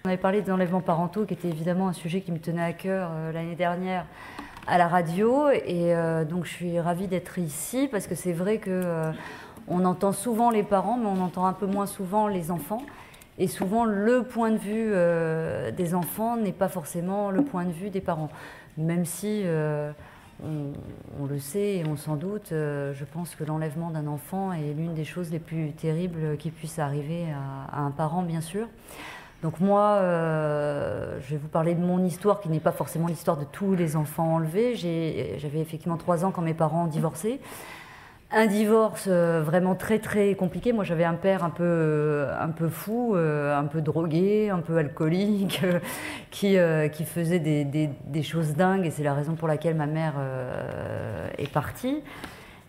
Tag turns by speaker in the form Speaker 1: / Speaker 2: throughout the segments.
Speaker 1: On avait parlé des enlèvements parentaux, qui était évidemment un sujet qui me tenait à cœur l'année dernière à la radio. Et donc je suis ravie d'être ici parce que c'est vrai que on entend souvent les parents, mais on entend un peu moins souvent les enfants. Et souvent, le point de vue des enfants n'est pas forcément le point de vue des parents. Même si on le sait et on s'en doute, je pense que l'enlèvement d'un enfant est l'une des choses les plus terribles qui puissent arriver à un parent, bien sûr. Donc moi, je vais vous parler de mon histoire, qui n'est pas forcément l'histoire de tous les enfants enlevés. J'avais effectivement 3 ans quand mes parents ont divorcé. Un divorce vraiment très très compliqué. Moi j'avais un père un peu fou, un peu drogué, un peu alcoolique, qui faisait des choses dingues, et c'est la raison pour laquelle ma mère est partie.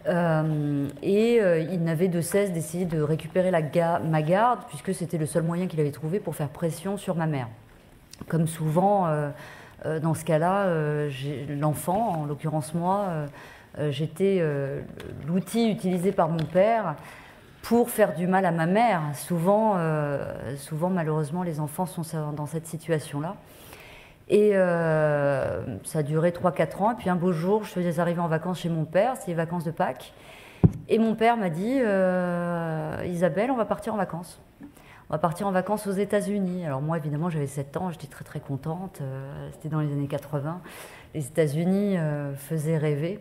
Speaker 1: Il n'avait de cesse d'essayer de récupérer ma garde, puisque c'était le seul moyen qu'il avait trouvé pour faire pression sur ma mère. Comme souvent, dans ce cas-là, l'enfant, en l'occurrence moi, j'étais l'outil utilisé par mon père pour faire du mal à ma mère. Souvent, malheureusement, les enfants sont dans cette situation-là. Et ça a duré 3-4 ans. Et puis un beau jour, je faisais arriver en vacances chez mon père, c'était les vacances de Pâques. Et mon père m'a dit Isabelle, on va partir en vacances. On va partir en vacances aux États-Unis. Alors moi, évidemment, j'avais 7 ans, j'étais très très contente. C'était dans les années 80. Les États-Unis faisaient rêver.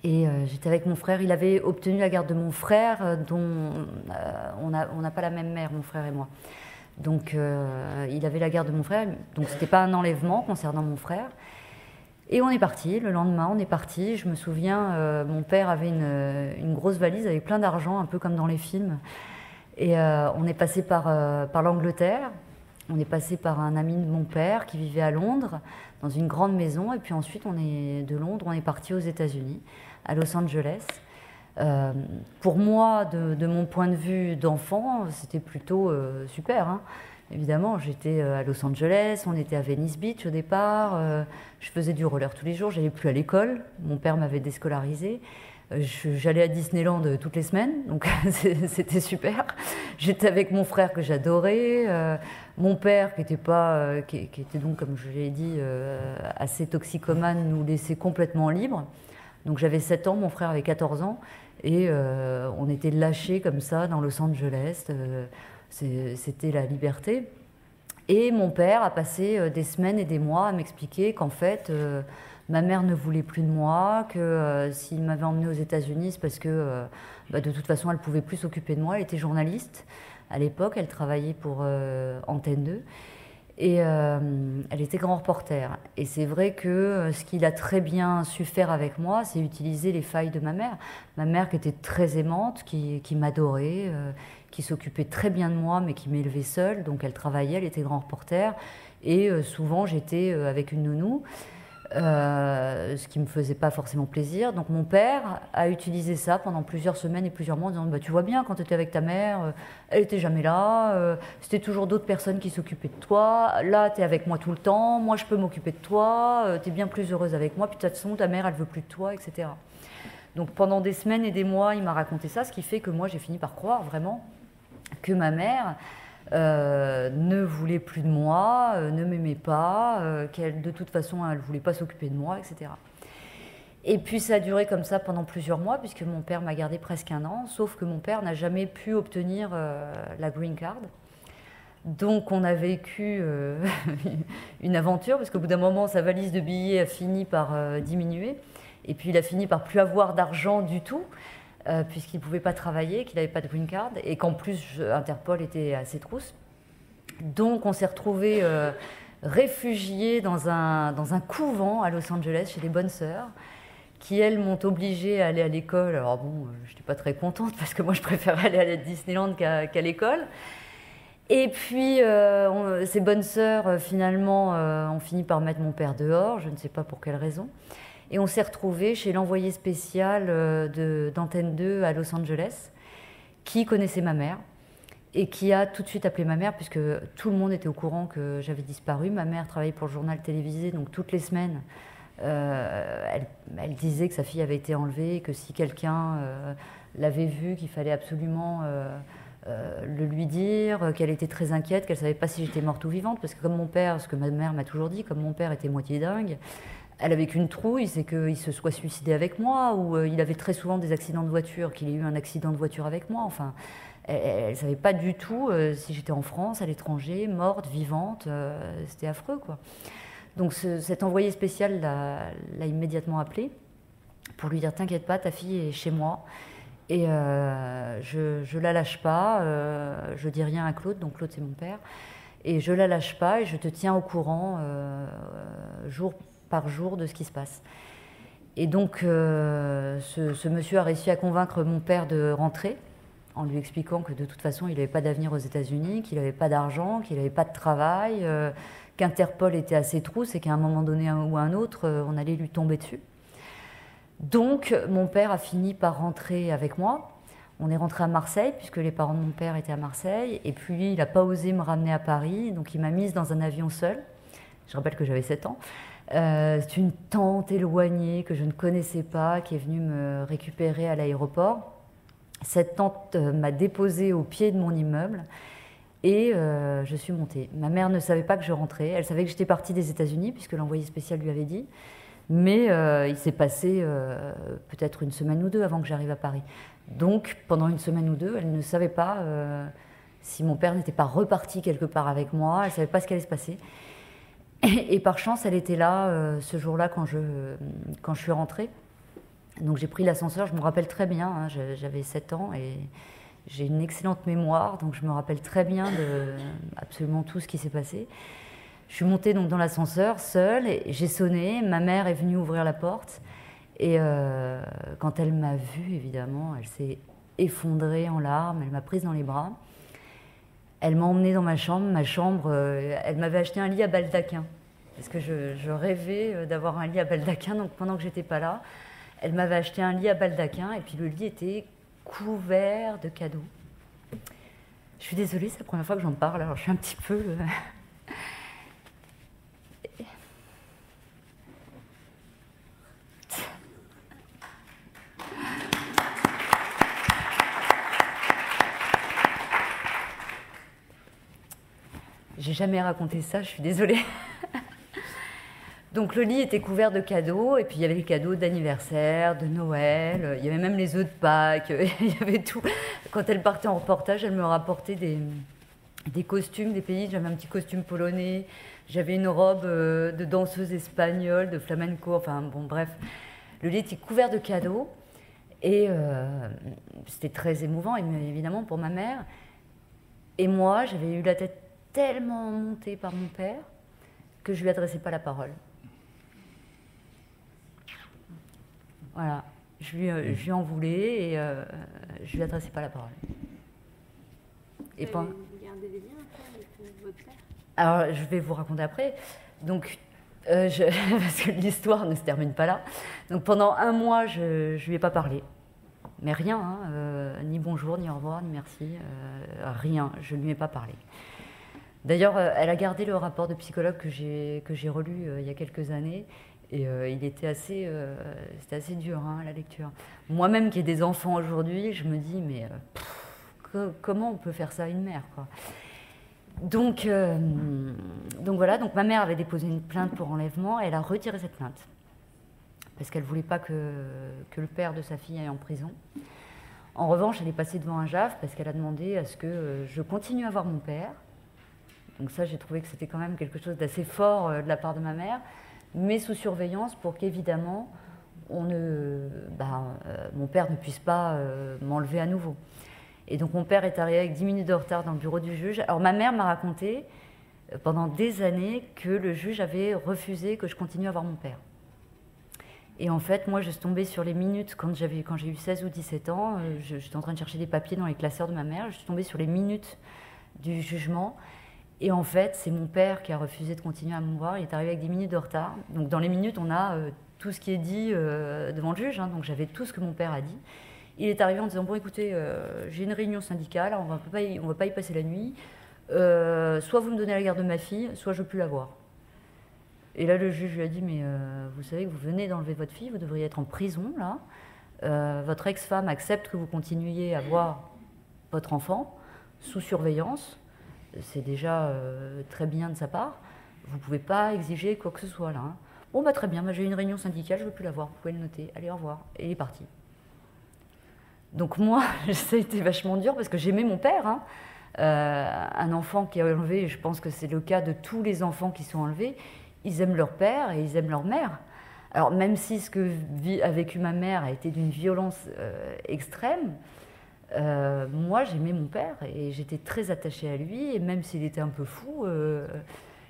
Speaker 1: Et j'étais avec mon frère. Il avait obtenu la garde de mon frère, dont on n'a pas la même mère, mon frère et moi. Donc il avait la garde de mon frère. Donc c'était pas un enlèvement concernant mon frère. Et on est parti. Le lendemain, on est parti. Je me souviens, mon père avait une grosse valise avec plein d'argent, un peu comme dans les films. Et on est passé par l'Angleterre. On est passé par un ami de mon père qui vivait à Londres, dans une grande maison. Et puis ensuite, de Londres, on est parti aux États-Unis, à Los Angeles. Pour moi, de mon point de vue d'enfant, c'était plutôt super, hein. Évidemment, j'étais à Los Angeles, on était à Venice Beach au départ. Je faisais du roller tous les jours, j'allais plus à l'école. Mon père m'avait déscolarisée. J'allais à Disneyland toutes les semaines, donc c'était super. J'étais avec mon frère que j'adorais, mon père qui était donc, comme je l'ai dit, assez toxicomane, nous laissait complètement libres. Donc j'avais 7 ans, mon frère avait 14 ans, et on était lâchés comme ça dans Los Angeles. C'était la liberté. Et mon père a passé des semaines et des mois à m'expliquer qu'en fait, ma mère ne voulait plus de moi, que s'il m'avait emmenée aux États-Unis, c'est parce que de toute façon, elle ne pouvait plus s'occuper de moi. Elle était journaliste à l'époque, elle travaillait pour Antenne 2. Et elle était grand reporter. Et c'est vrai que ce qu'il a très bien su faire avec moi, c'est utiliser les failles de ma mère. Ma mère qui était très aimante, qui m'adorait, qui s'occupait très bien de moi, mais qui m'élevait seule. Donc elle travaillait, elle était grand reporter. Et souvent, j'étais avec une nounou, ce qui ne me faisait pas forcément plaisir. Donc mon père a utilisé ça pendant plusieurs semaines et plusieurs mois en disant tu vois bien, quand tu étais avec ta mère, elle n'était jamais là, c'était toujours d'autres personnes qui s'occupaient de toi. Là, tu es avec moi tout le temps, moi je peux m'occuper de toi, tu es bien plus heureuse avec moi, puis de toute façon, ta mère, elle veut plus de toi, etc. Donc pendant des semaines et des mois, il m'a raconté ça, ce qui fait que moi, j'ai fini par croire vraiment que ma mère ne voulait plus de moi, ne m'aimait pas, qu'elle, de toute façon, elle ne voulait pas s'occuper de moi, etc. Et puis ça a duré comme ça pendant plusieurs mois, puisque mon père m'a gardée presque 1 an, sauf que mon père n'a jamais pu obtenir la green card. Donc on a vécu une aventure, parce qu'au bout d'un moment, sa valise de billets a fini par diminuer, et puis il a fini par plus avoir d'argent du tout, puisqu'il ne pouvait pas travailler, qu'il n'avait pas de green card, et qu'en plus Interpol était à ses trousses. Donc on s'est retrouvés réfugiés dans un couvent à Los Angeles chez des bonnes sœurs, qui elles m'ont obligée à aller à l'école. Alors bon, je n'étais pas très contente parce que moi je préférais aller à Disneyland qu'à l'école. Et puis ces bonnes sœurs finalement ont fini par mettre mon père dehors, je ne sais pas pour quelle raison. Et on s'est retrouvés chez l'envoyé spécial d'Antenne 2 à Los Angeles, qui connaissait ma mère et qui a tout de suite appelé ma mère, puisque tout le monde était au courant que j'avais disparu. Ma mère travaillait pour le journal télévisé, donc toutes les semaines, elle disait que sa fille avait été enlevée, que si quelqu'un l'avait vue, qu'il fallait absolument le lui dire, qu'elle était très inquiète, qu'elle ne savait pas si j'étais morte ou vivante, parce que comme mon père, ce que ma mère m'a toujours dit, comme mon père était moitié dingue, elle avait qu'une trouille, c'est qu'il se soit suicidé avec moi, ou il avait très souvent des accidents de voiture, qu'il ait eu un accident de voiture avec moi, enfin, elle ne savait pas du tout si j'étais en France, à l'étranger, morte, vivante, c'était affreux, quoi. Donc cet envoyé spécial l'a immédiatement appelé pour lui dire « T'inquiète pas, ta fille est chez moi ». Et je la lâche pas, je dis rien à Claude, donc Claude c'est mon père, et je la lâche pas et je te tiens au courant jour par jour de ce qui se passe. Et donc ce monsieur a réussi à convaincre mon père de rentrer, en lui expliquant que de toute façon il n'avait pas d'avenir aux États-Unis, qu'il n'avait pas d'argent, qu'il n'avait pas de travail, qu'Interpol était à ses trousses et qu'à un moment donné ou à un autre, on allait lui tomber dessus. Donc, mon père a fini par rentrer avec moi. On est rentré à Marseille, puisque les parents de mon père étaient à Marseille. Et puis, lui, il n'a pas osé me ramener à Paris. Donc, il m'a mise dans un avion seul. Je rappelle que j'avais 7 ans. C'est une tante éloignée que je ne connaissais pas qui est venue me récupérer à l'aéroport. Cette tante m'a déposée au pied de mon immeuble. Et je suis montée. Ma mère ne savait pas que je rentrais. Elle savait que j'étais partie des États-Unis, puisque l'envoyé spécial lui avait dit. Mais il s'est passé peut-être une semaine ou deux avant que j'arrive à Paris. Donc, pendant une semaine ou deux, elle ne savait pas si mon père n'était pas reparti quelque part avec moi. Elle ne savait pas ce qui allait se passer. Et par chance, elle était là ce jour-là quand je suis rentrée. Donc, j'ai pris l'ascenseur. Je me rappelle très bien. Hein, j'avais 7 ans et j'ai une excellente mémoire. Donc, je me rappelle très bien de absolument tout ce qui s'est passé. Je suis montée donc dans l'ascenseur seule, et j'ai sonné, ma mère est venue ouvrir la porte et quand elle m'a vue, évidemment, elle s'est effondrée en larmes, elle m'a prise dans les bras. Elle m'a emmenée dans ma chambre, elle m'avait acheté un lit à baldaquin, parce que je rêvais d'avoir un lit à baldaquin, donc pendant que j'étais pas là, elle m'avait acheté un lit à baldaquin et puis le lit était couvert de cadeaux. Je suis désolée, c'est la première fois que j'en parle, alors je suis un petit peu... J'ai jamais raconté ça, je suis désolée. Donc le lit était couvert de cadeaux, et puis il y avait les cadeaux d'anniversaire, de Noël, il y avait même les œufs de Pâques, il y avait tout. Quand elle partait en reportage, elle me rapportait des costumes des pays. J'avais un petit costume polonais, j'avais une robe de danseuse espagnole, de flamenco, enfin bon bref. Le lit était couvert de cadeaux, et c'était très émouvant, évidemment, pour ma mère. Et moi, j'avais eu la tête tellement montée par mon père que je lui adressais pas la parole. Voilà, je lui en voulais et je lui adressais pas la parole.
Speaker 2: Et vous gardez des liens avec votre père?
Speaker 1: Alors, je vais vous raconter après. Donc, parce que l'histoire ne se termine pas là. Donc, pendant un mois, je lui ai pas parlé. Mais rien, hein, ni bonjour, ni au revoir, ni merci, rien, je ne lui ai pas parlé. D'ailleurs, elle a gardé le rapport de psychologue que j'ai relu il y a quelques années, et il était c'était assez dur, hein, la lecture. Moi-même qui ai des enfants aujourd'hui, je me dis, mais comment on peut faire ça à une mère, quoi. Donc voilà, donc ma mère avait déposé une plainte pour enlèvement, et elle a retiré cette plainte, parce qu'elle ne voulait pas que le père de sa fille aille en prison. En revanche, elle est passée devant un JAF, parce qu'elle a demandé à ce que je continue à voir mon père. Donc ça, j'ai trouvé que c'était quand même quelque chose d'assez fort de la part de ma mère, mais sous surveillance pour qu'évidemment, mon père ne puisse pas m'enlever à nouveau. Et donc mon père est arrivé avec 10 minutes de retard dans le bureau du juge. Alors ma mère m'a raconté pendant des années que le juge avait refusé que je continue à voir mon père. Et en fait, moi, je suis tombée sur les minutes, quand j'ai eu 16 ou 17 ans, j'étais en train de chercher des papiers dans les classeurs de ma mère, je suis tombée sur les minutes du jugement. Et en fait, c'est mon père qui a refusé de continuer à me voir. Il est arrivé avec 10 minutes de retard. Donc dans les minutes, on a tout ce qui est dit devant le juge. Hein. Donc j'avais tout ce que mon père a dit. Il est arrivé en disant, bon écoutez, j'ai une réunion syndicale, on va pas y passer la nuit. Soit vous me donnez la garde de ma fille, soit je ne veux plus la voir. Et là, le juge lui a dit, mais vous savez que vous venez d'enlever votre fille, vous devriez être en prison, là. Votre ex-femme accepte que vous continuiez à voir votre enfant. sous surveillance. C'est déjà très bien de sa part. Vous ne pouvez pas exiger quoi que ce soit là. Hein. Bon, bah très bien, j'ai eu une réunion syndicale, je ne veux plus la voir, vous pouvez le noter. Allez, au revoir. Et il est parti. Donc moi, ça a été vachement dur parce que j'aimais mon père. Hein. Un enfant qui est enlevé, je pense que c'est le cas de tous les enfants qui sont enlevés, ils aiment leur père et ils aiment leur mère. Alors même si ce que a vécu ma mère a été d'une violence extrême, moi j'aimais mon père et j'étais très attachée à lui, et même s'il était un peu fou,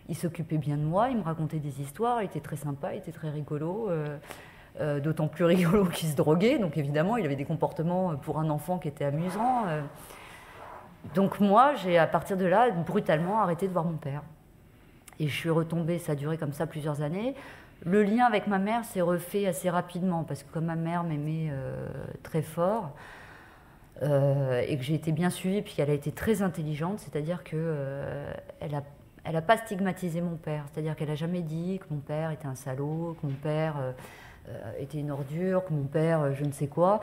Speaker 1: il s'occupait bien de moi, il me racontait des histoires, il était très sympa, il était très rigolo, d'autant plus rigolo qu'il se droguait, donc évidemment il avait des comportements pour un enfant qui étaient amusants. Donc moi j'ai à partir de là brutalement arrêté de voir mon père. Et je suis retombée, ça a duré comme ça plusieurs années. Le lien avec ma mère s'est refait assez rapidement, parce que comme ma mère m'aimait très fort, et que j'ai été bien suivie, puis qu'elle a été très intelligente, c'est-à-dire qu'elle n'a pas stigmatisé mon père, c'est-à-dire qu'elle n'a jamais dit que mon père était un salaud, que mon père était une ordure, que mon père je ne sais quoi.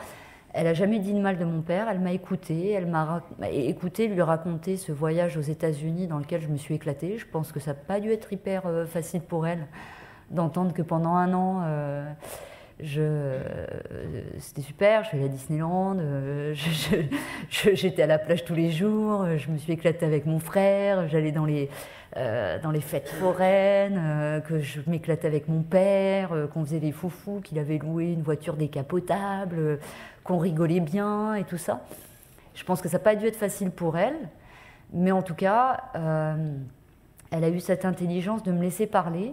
Speaker 1: Elle n'a jamais dit de mal de mon père, elle m'a écoutée, elle m'a écouté lui raconter ce voyage aux États-Unis dans lequel je me suis éclatée. Je pense que ça n'a pas dû être hyper facile pour elle d'entendre que pendant un an, c'était super, je suis allée à Disneyland, j'étais à la plage tous les jours, je me suis éclatée avec mon frère, j'allais dans les fêtes foraines, que je m'éclatais avec mon père, qu'on faisait des foufous, qu'il avait loué une voiture décapotable, qu'on rigolait bien et tout ça. Je pense que ça n'a pas dû être facile pour elle, mais en tout cas, elle a eu cette intelligence de me laisser parler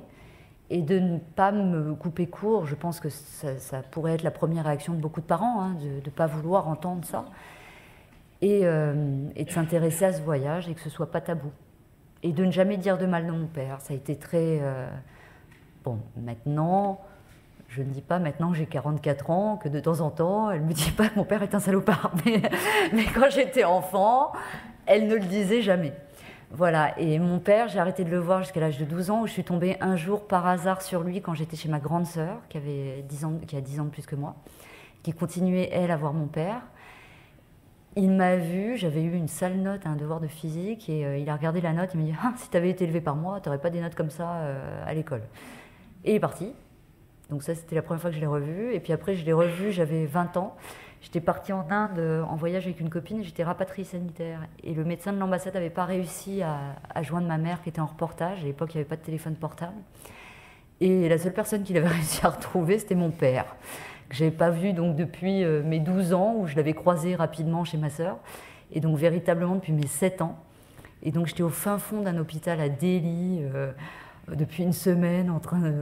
Speaker 1: et de ne pas me couper court. Je pense que ça pourrait être la première réaction de beaucoup de parents, hein, de ne pas vouloir entendre ça, et de s'intéresser à ce voyage et que ce ne soit pas tabou. Et de ne jamais dire de mal de mon père. Ça a été très... Bon, maintenant, je ne dis pas maintenant que j'ai 44 ans, que de temps en temps, elle ne me dit pas que mon père est un salopard. Mais quand j'étais enfant, elle ne le disait jamais. Voilà, et mon père, j'ai arrêté de le voir jusqu'à l'âge de 12 ans, où je suis tombée un jour par hasard sur lui quand j'étais chez ma grande sœur, qui a 10 ans de plus que moi, qui continuait, elle, à voir mon père. Il m'a vue, j'avais eu une sale note à un devoir de physique, et il a regardé la note, il m'a dit « Ah, si tu avais été élevé par moi, tu n'aurais pas des notes comme ça à l'école. » Et il est parti. Donc ça, c'était la première fois que je l'ai revu. Et puis après, je l'ai revu, j'avais 20 ans. J'étais partie en Inde en voyage avec une copine, j'étais rapatriée sanitaire. Et le médecin de l'ambassade n'avait pas réussi à joindre ma mère qui était en reportage. À l'époque, il n'y avait pas de téléphone portable. Et la seule personne qu'il avait réussi à retrouver, c'était mon père, que je n'avais pas vu donc, depuis mes 12 ans, où je l'avais croisé rapidement chez ma sœur. Et donc véritablement depuis mes 7 ans. Et donc j'étais au fin fond d'un hôpital à Delhi, depuis une semaine,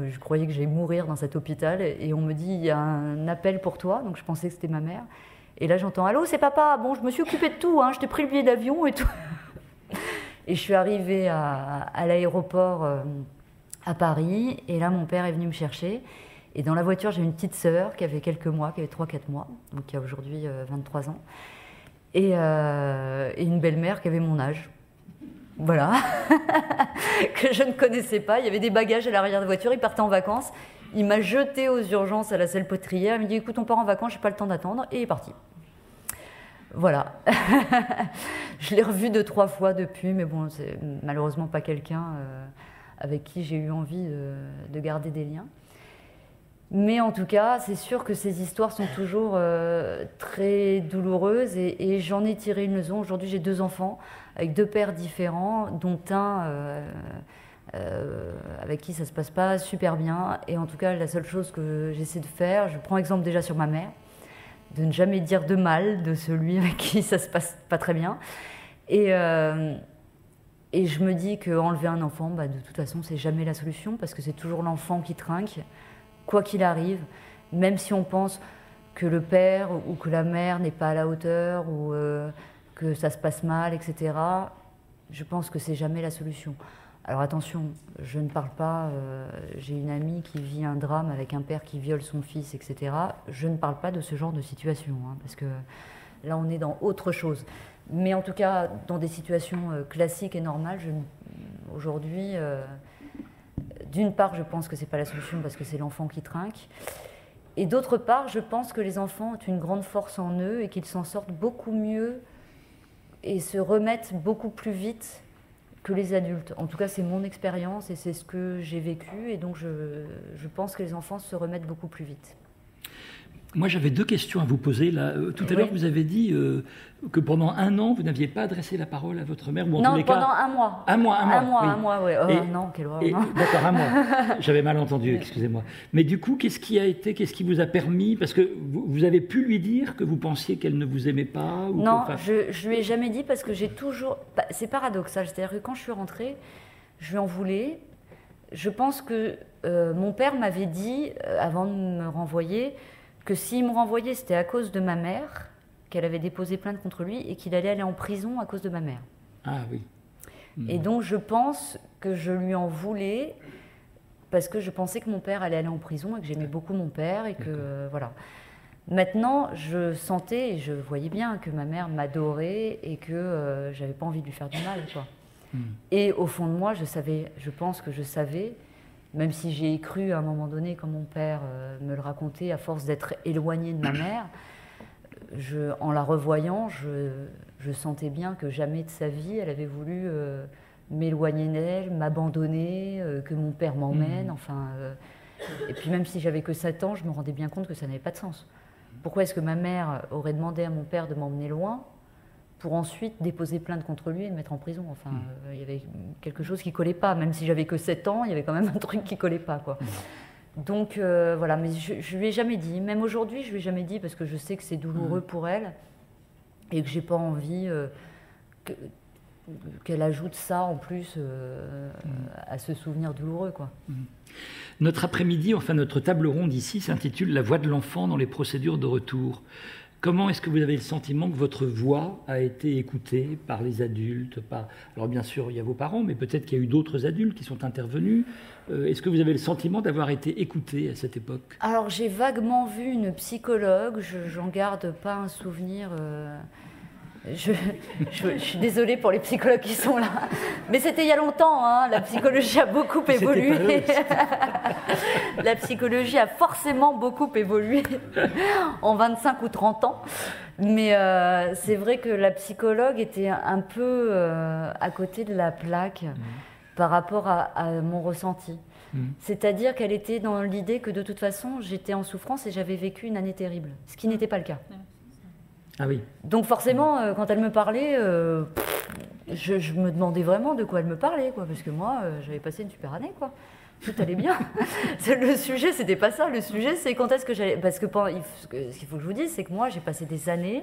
Speaker 1: je croyais que j'allais mourir dans cet hôpital, et on me dit, il y a un appel pour toi, donc je pensais que c'était ma mère. Et là j'entends, allô, c'est papa, bon, je me suis occupée de tout, hein, je t'ai pris le billet d'avion et tout. Et je suis arrivée à l'aéroport à Paris, et là mon père est venu me chercher. Et dans la voiture, j'ai une petite sœur qui avait quelques mois, qui avait 3-4 mois, donc qui a aujourd'hui 23 ans, et une belle-mère qui avait mon âge. Voilà, que je ne connaissais pas. Il y avait des bagages à l'arrière de la voiture, il partait en vacances. Il m'a jeté aux urgences à la salpêtrière. Il me dit, écoute, on part en vacances, je n'ai pas le temps d'attendre. Et il est parti. Voilà. Je l'ai revu 2-3 fois depuis, mais bon, c'est malheureusement pas quelqu'un avec qui j'ai eu envie de garder des liens. Mais en tout cas, c'est sûr que ces histoires sont toujours très douloureuses, et j'en ai tiré une leçon. Aujourd'hui, j'ai 2 enfants avec 2 pères différents, dont un avec qui ça ne se passe pas super bien. Et en tout cas, la seule chose que j'essaie de faire, je prends exemple déjà sur ma mère, de ne jamais dire de mal de celui avec qui ça ne se passe pas très bien. Et je me dis qu'enlever un enfant, de toute façon, c'est jamais la solution, parce que c'est toujours l'enfant qui trinque. Quoi qu'il arrive, même si on pense que le père ou que la mère n'est pas à la hauteur, ou que ça se passe mal, etc., je pense que c'est jamais la solution. Alors attention, je ne parle pas, j'ai une amie qui vit un drame avec un père qui viole son fils, etc. Je ne parle pas de ce genre de situation, hein, parce que là on est dans autre chose. Mais en tout cas, dans des situations classiques et normales, aujourd'hui... D'une part, je pense que ce n'est pas la solution parce que c'est l'enfant qui trinque. Et d'autre part, je pense que les enfants ont une grande force en eux et qu'ils s'en sortent beaucoup mieux et se remettent beaucoup plus vite que les adultes. En tout cas, c'est mon expérience et c'est ce que j'ai vécu. Et donc, je pense que les enfants se remettent beaucoup plus vite.
Speaker 3: Moi, j'avais 2 questions à vous poser. Là. Tout à l'heure, vous avez dit que pendant 1 an, vous n'aviez pas adressé la parole à votre mère, ou en
Speaker 1: non,
Speaker 3: tous les
Speaker 1: pendant
Speaker 3: cas...
Speaker 1: 1 mois.
Speaker 3: Un mois, oui.
Speaker 1: 1 mois, oui. Oh, non, quelle horreur.
Speaker 3: D'accord, 1 mois. J'avais mal entendu, excusez-moi. Mais du coup, qu'est-ce qui vous a permis... Parce que vous avez pu lui dire que vous pensiez qu'elle ne vous aimait pas ou
Speaker 1: non, je lui ai jamais dit parce que j'ai toujours... C'est paradoxal, c'est-à-dire que quand je suis rentrée, je lui en voulais. Je pense que mon père m'avait dit, avant de me renvoyer, que s'il me renvoyait, c'était à cause de ma mère, qu'elle avait déposé plainte contre lui et qu'il allait aller en prison à cause de ma mère.
Speaker 3: Ah oui.
Speaker 1: Et donc je pense que je lui en voulais parce que je pensais que mon père allait aller en prison et que j'aimais beaucoup mon père et que voilà. Maintenant, je sentais et je voyais bien que ma mère m'adorait et que j'avais pas envie de lui faire du mal, quoi. Et au fond de moi, je pense que je savais. Même si j'ai cru à un moment donné, quand mon père me le racontait, à force d'être éloigné de ma mère, en la revoyant, je sentais bien que jamais de sa vie, elle avait voulu m'éloigner d'elle, m'abandonner, que mon père m'emmène. Enfin, et puis même si j'avais que 7 ans, je me rendais bien compte que ça n'avait pas de sens. Pourquoi est-ce que ma mère aurait demandé à mon père de m'emmener loin pour ensuite déposer plainte contre lui et le mettre en prison? Enfin, il y avait quelque chose qui ne collait pas. Même si j'avais que 7 ans, il y avait quand même un truc qui ne collait pas, quoi. Donc, voilà. Mais je ne lui ai jamais dit. Même aujourd'hui, je ne lui ai jamais dit parce que je sais que c'est douloureux pour elle et que je n'ai pas envie qu'elle ajoute ça en plus à ce souvenir douloureux, quoi.
Speaker 3: Notre après-midi, enfin notre table ronde ici, s'intitule « La voix de l'enfant dans les procédures de retour ». Comment est-ce que vous avez le sentiment que votre voix a été écoutée par les adultes Alors bien sûr, il y a vos parents, mais peut-être qu'il y a eu d'autres adultes qui sont intervenus. Est-ce que vous avez le sentiment d'avoir été écouté à cette époque?
Speaker 1: Alors j'ai vaguement vu une psychologue, j'en garde pas un souvenir... Je suis désolée pour les psychologues qui sont là, mais c'était il y a longtemps, hein. La psychologie a beaucoup évolué. La psychologie a forcément beaucoup évolué en 25 ou 30 ans. Mais c'est vrai que la psychologue était un peu à côté de la plaque par rapport à mon ressenti. C'est-à-dire qu'elle était dans l'idée que de toute façon, j'étais en souffrance et j'avais vécu une année terrible, ce qui n'était pas le cas.
Speaker 3: Ah oui.
Speaker 1: Donc forcément, quand elle me parlait, je me demandais vraiment de quoi elle me parlait, quoi, parce que moi, j'avais passé une super année, quoi. Tout allait bien. Le sujet, c'était pas ça. Le sujet, c'est quand est-ce que j'allais... Parce que ce qu'il faut que je vous dise, c'est que moi, j'ai passé des années,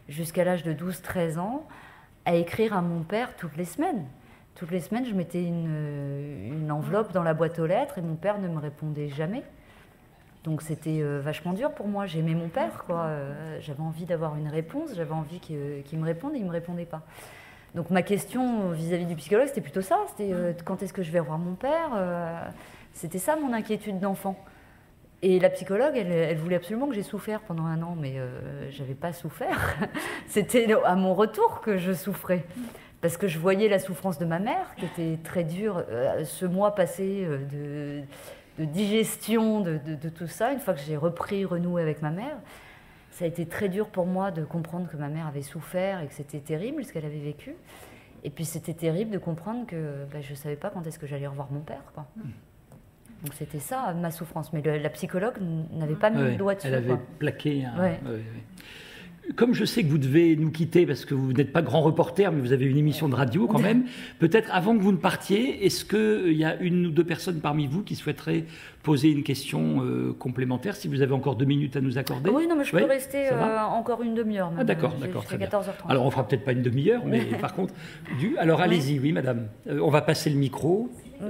Speaker 1: jusqu'à l'âge de 12-13 ans, à écrire à mon père toutes les semaines. Toutes les semaines, je mettais une enveloppe dans la boîte aux lettres et mon père ne me répondait jamais. Donc c'était vachement dur pour moi, j'aimais mon père, quoi. J'avais envie d'avoir une réponse, j'avais envie qu'il me réponde et il ne me répondait pas. Donc ma question vis-à-vis du psychologue, c'était plutôt ça, c'était quand est-ce que je vais revoir mon père, c'était ça mon inquiétude d'enfant. Et la psychologue, elle voulait absolument que j'ai souffert pendant 1 an, mais je n'avais pas souffert. C'était à mon retour que je souffrais. Parce que je voyais la souffrance de ma mère, qui était très dure, ce mois passé de digestion de tout ça, une fois que j'ai renoué avec ma mère, ça a été très dur pour moi de comprendre que ma mère avait souffert et que c'était terrible ce qu'elle avait vécu. Et puis c'était terrible de comprendre que je ne savais pas quand est-ce que j'allais revoir mon père, quoi. Donc c'était ça ma souffrance. Mais la psychologue n'avait pas mis le doigt dessus.
Speaker 3: Elle avait plaqué un...
Speaker 1: Ouais.
Speaker 3: Comme je sais que vous devez nous quitter parce que vous n'êtes pas grand reporter, mais vous avez une émission de radio quand même, peut-être avant que vous ne partiez, est-ce qu'il y a 1 ou 2 personnes parmi vous qui souhaiteraient poser une question complémentaire, si vous avez encore 2 minutes à nous accorder?
Speaker 1: Oui, non, mais je peux rester encore une demi-heure.
Speaker 3: Ah d'accord, très bien. 14h30. Alors on fera peut-être pas une demi-heure, mais par contre... Alors allez-y, oui madame. On va passer le micro.
Speaker 2: Oui.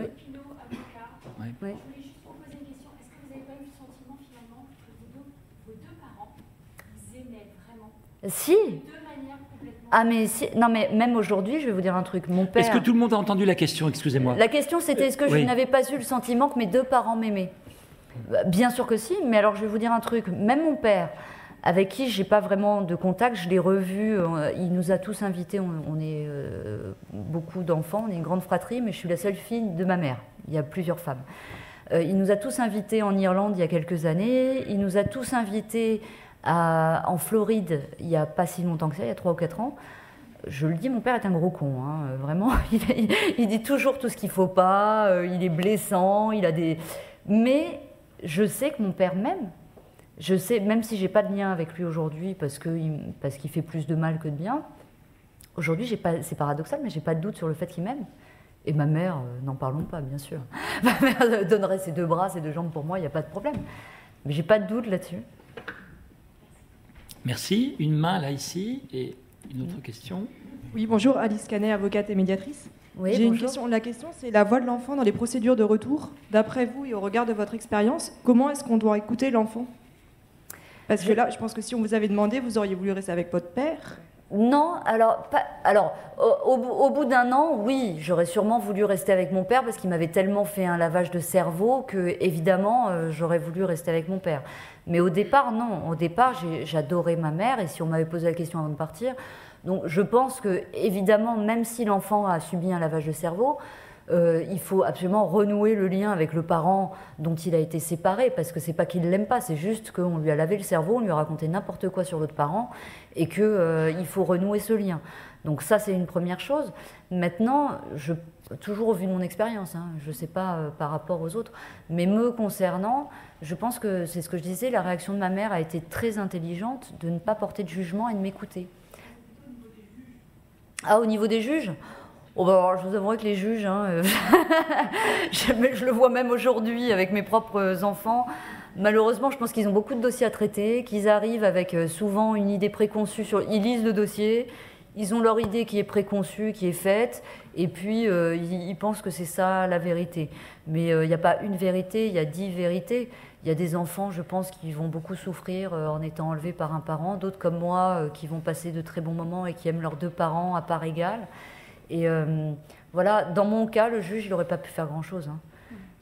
Speaker 2: Oui.
Speaker 1: Oui.
Speaker 2: Je voulais juste vous poser une question. Est-ce que vous n'avez pas eu le sentiment finalement que vos deux parents vous aimaient vraiment?
Speaker 1: Si.
Speaker 2: De manière complètement...
Speaker 1: Ah mais si. Non mais même aujourd'hui, je vais vous dire un truc. Mon père...
Speaker 3: Est-ce que tout le monde a entendu la question? Excusez-moi.
Speaker 1: La question c'était est-ce que je n'avais pas eu le sentiment que mes 2 parents m'aimaient? Bien sûr que si, mais alors je vais vous dire un truc. Même mon père, avec qui j'ai pas vraiment de contact, je l'ai revu, il nous a tous invités, on est beaucoup d'enfants, on est une grande fratrie, mais je suis la seule fille de ma mère. Il y a plusieurs femmes. Il nous a tous invités en Irlande il y a quelques années, il nous a tous invités en Floride il n'y a pas si longtemps que ça, il y a 3 ou 4 ans. Je le dis, mon père est un gros con, hein, vraiment. Il dit toujours tout ce qu'il ne faut pas, il est blessant, il a des... Mais je sais que mon père m'aime. Je sais, même si je n'ai pas de lien avec lui aujourd'hui parce qu'il fait plus de mal que de bien, aujourd'hui, c'est paradoxal, mais je n'ai pas de doute sur le fait qu'il m'aime. Et ma mère, n'en parlons pas, bien sûr. Ma mère donnerait ses 2 bras, ses 2 jambes pour moi, il n'y a pas de problème. Mais je n'ai pas de doute là-dessus.
Speaker 3: Merci. Une main là, ici, et une autre question.
Speaker 4: Oui, bonjour, Alice Canet, avocate et médiatrice.
Speaker 1: Oui,
Speaker 4: J'ai une
Speaker 1: bonjour.
Speaker 4: question. La question, c'est la voix de l'enfant dans les procédures de retour. D'après vous et au regard de votre expérience, comment est-ce qu'on doit écouter l'enfant? Parce que là, je pense que si on vous avait demandé, vous auriez voulu rester avec votre père.
Speaker 1: Non, au bout d'1 an, oui, j'aurais sûrement voulu rester avec mon père parce qu'il m'avait tellement fait un lavage de cerveau que, évidemment, j'aurais voulu rester avec mon père. Mais au départ, non. Au départ, j'adorais ma mère et si on m'avait posé la question avant de partir, donc je pense que, évidemment, même si l'enfant a subi un lavage de cerveau, il faut absolument renouer le lien avec le parent dont il a été séparé, parce que c'est pas qu'il l'aime pas, c'est juste qu'on lui a lavé le cerveau, on lui a raconté n'importe quoi sur l'autre parent, et qu'il faut renouer ce lien. Donc ça, c'est une première chose. Maintenant, toujours au vu de mon expérience, hein, je ne sais pas par rapport aux autres, mais me concernant, je pense que c'est ce que je disais, la réaction de ma mère a été très intelligente de ne pas porter de jugement et de m'écouter. Ah, au niveau des juges ? Oh bah alors, je vous avouerai que les juges, hein, je le vois même aujourd'hui avec mes propres enfants, malheureusement je pense qu'ils ont beaucoup de dossiers à traiter, qu'ils arrivent avec souvent une idée préconçue, ils lisent le dossier, ils ont leur idée qui est préconçue, qui est faite, et puis ils pensent que c'est ça la vérité. Mais il n'y a pas une vérité, il y a 10 vérités. Il y a des enfants, je pense, qui vont beaucoup souffrir en étant enlevés par un parent, d'autres comme moi qui vont passer de très bons moments et qui aiment leurs 2 parents à part égale. Et voilà, dans mon cas, le juge, il n'aurait pas pu faire grand-chose. Hein.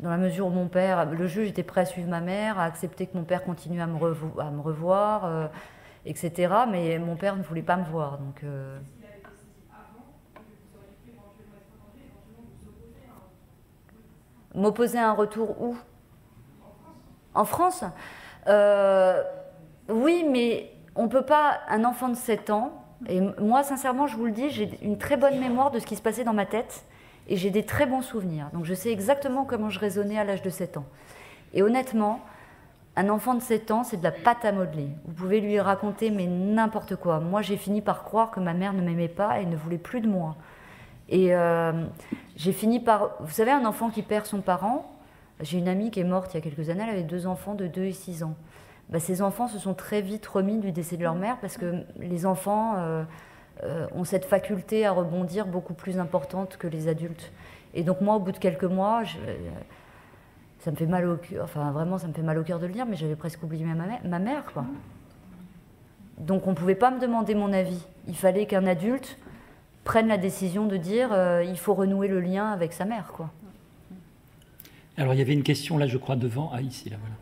Speaker 1: Dans la mesure où le juge était prêt à suivre ma mère, à accepter que mon père continue à me revoir, etc. Mais mon père ne voulait pas me voir. Donc, m'opposer à un retour où? En France? Oui, mais on ne peut pas, un enfant de 7 ans... Et moi, sincèrement, je vous le dis, j'ai une très bonne mémoire de ce qui se passait dans ma tête et j'ai des très bons souvenirs. Donc je sais exactement comment je raisonnais à l'âge de 7 ans. Et honnêtement, un enfant de 7 ans, c'est de la pâte à modeler. Vous pouvez lui raconter mais n'importe quoi. Moi, j'ai fini par croire que ma mère ne m'aimait pas et ne voulait plus de moi. Et j'ai fini par... Vous savez, un enfant qui perd son parent, j'ai une amie qui est morte il y a quelques années, elle avait 2 enfants de 2 et 6 ans. Bah, ces enfants se sont très vite remis du décès de leur mère parce que les enfants ont cette faculté à rebondir beaucoup plus importante que les adultes. Et donc moi, au bout de quelques mois, ça me fait mal au cœur, enfin vraiment ça me fait mal au cœur de le dire, mais j'avais presque oublié ma mère, quoi. Donc on ne pouvait pas me demander mon avis. Il fallait qu'un adulte prenne la décision de dire il faut renouer le lien avec sa mère, quoi.
Speaker 3: Alors il y avait une question là, je crois, devant. Ah, ici, là, voilà.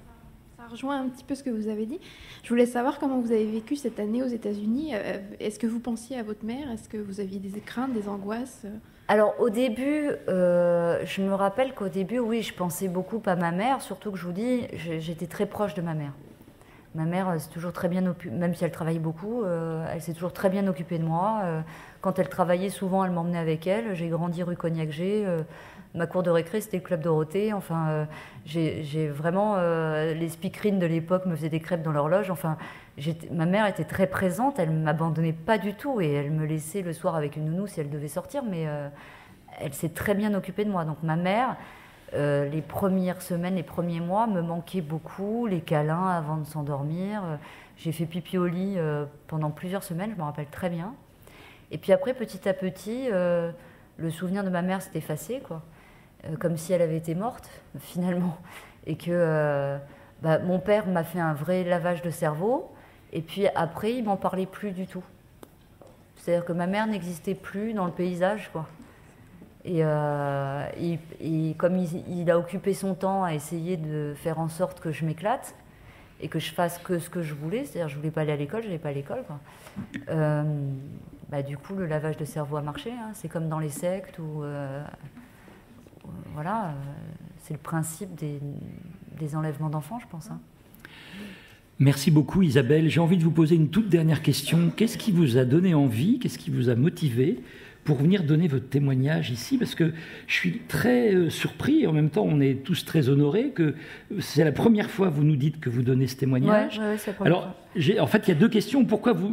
Speaker 5: Ça rejoint un petit peu ce que vous avez dit. Je voulais savoir comment vous avez vécu cette année aux États-Unis. Est-ce que vous pensiez à votre mère? Est-ce que vous aviez des craintes, des angoisses?
Speaker 1: Alors au début, je me rappelle qu'au début, oui, je pensais beaucoup à ma mère, surtout que je vous dis, j'étais très proche de ma mère. Ma mère s'est toujours très bien occupée, même si elle travaillait beaucoup, elle s'est toujours très bien occupée de moi. Quand elle travaillait, souvent, elle m'emmenait avec elle. J'ai grandi rue Cognac-G. Ma cour de récré, c'était le Club Dorothée. Enfin, j'ai vraiment... les speakerines de l'époque me faisaient des crêpes dans l'horloge. Enfin, ma mère était très présente, elle ne m'abandonnait pas du tout. Et elle me laissait le soir avec une nounou si elle devait sortir. Mais elle s'est très bien occupée de moi. Donc ma mère, les premières semaines, les premiers mois, me manquaient beaucoup. Les câlins avant de s'endormir. J'ai fait pipi au lit pendant plusieurs semaines, je me rappelle très bien. Et puis après, petit à petit, le souvenir de ma mère s'est effacé, quoi. Comme si elle avait été morte, finalement. Et que mon père m'a fait un vrai lavage de cerveau. Et puis après, il m'en parlait plus du tout. C'est-à-dire que ma mère n'existait plus dans le paysage, quoi. Et comme il a occupé son temps à essayer de faire en sorte que je m'éclate et que je fasse que ce que je voulais, c'est-à-dire je voulais pas aller à l'école, je n'allais pas à l'école, quoi. Du coup, le lavage de cerveau a marché. Hein. C'est comme dans les sectes où... voilà, c'est le principe des enlèvements d'enfants, je pense. Hein.
Speaker 3: Merci beaucoup Isabelle. J'ai envie de vous poser une toute dernière question. Qu'est-ce qui vous a donné envie, qu'est-ce qui vous a motivé pour venir donner votre témoignage ici? Parce que je suis très surpris et en même temps on est tous très honorés que c'est la première fois que vous nous dites que vous donnez ce témoignage.
Speaker 1: Ouais, c'est la première fois.
Speaker 3: En fait, il y a deux questions. Pourquoi vous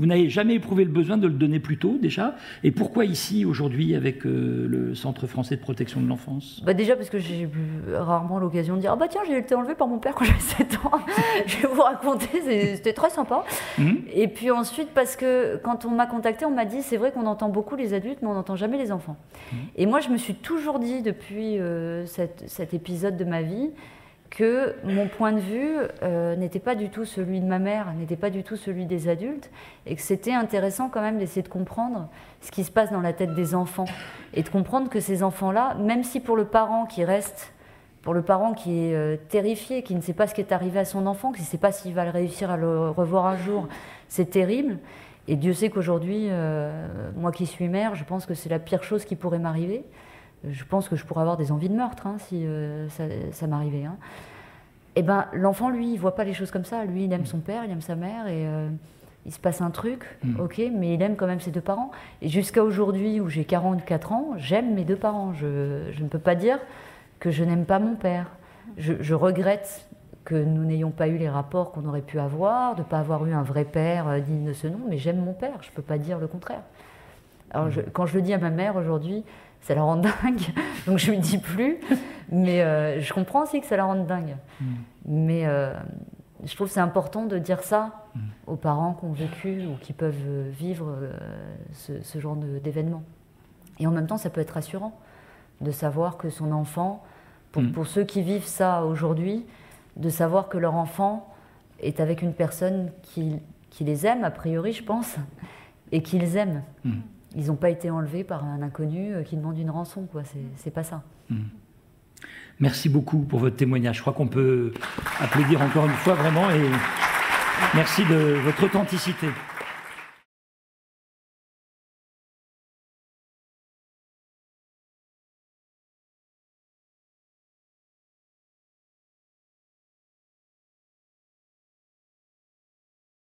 Speaker 3: n'avez jamais éprouvé le besoin de le donner plus tôt déjà? Et pourquoi ici aujourd'hui avec le Centre français de protection de l'enfance?
Speaker 1: Déjà parce que j'ai eu rarement l'occasion de dire « Ah bah tiens, j'ai été enlevée par mon père quand j'avais 7 ans. » Je vais vous raconter, c'était très sympa. Et puis ensuite parce que quand on m'a contacté, on m'a dit « C'est vrai qu'on entend beaucoup les adultes, mais on n'entend jamais les enfants. » Et moi, je me suis toujours dit depuis cet épisode de ma vie que mon point de vue n'était pas du tout celui de ma mère, n'était pas du tout celui des adultes, et que c'était intéressant quand même d'essayer de comprendre ce qui se passe dans la tête des enfants, et de comprendre que ces enfants-là, même si pour le parent qui reste, pour le parent qui est terrifié, qui ne sait pas ce qui est arrivé à son enfant, qui ne sait pas s'il va réussir à le revoir un jour, c'est terrible, et Dieu sait qu'aujourd'hui, moi qui suis mère, je pense que c'est la pire chose qui pourrait m'arriver. Je pense que je pourrais avoir des envies de meurtre si ça m'arrivait. Et ben, l'enfant, lui, il voit pas les choses comme ça. Lui, il aime son père, il aime sa mère, et il se passe un truc, ok, mais il aime quand même ses deux parents. Et jusqu'à aujourd'hui, où j'ai 44 ans, j'aime mes deux parents. Je ne peux pas dire que je n'aime pas mon père. Je regrette que nous n'ayons pas eu les rapports qu'on aurait pu avoir, de ne pas avoir eu un vrai père digne de ce nom, mais j'aime mon père, je ne peux pas dire le contraire. Alors, quand je le dis à ma mère aujourd'hui, ça la rend dingue, donc je ne lui dis plus, mais je comprends aussi que ça la rende dingue. Mais je trouve que c'est important de dire ça aux parents qui ont vécu ou qui peuvent vivre ce genre d'événements. Et en même temps, ça peut être rassurant de savoir que son enfant, pour ceux qui vivent ça aujourd'hui, de savoir que leur enfant est avec une personne qui les aime, a priori, je pense, et qu'ils aiment. Ils n'ont pas été enlevés par un inconnu qui demande une rançon, quoi. C'est pas ça.
Speaker 3: Merci beaucoup pour votre témoignage. Je crois qu'on peut applaudir encore une fois, vraiment, et merci de votre authenticité.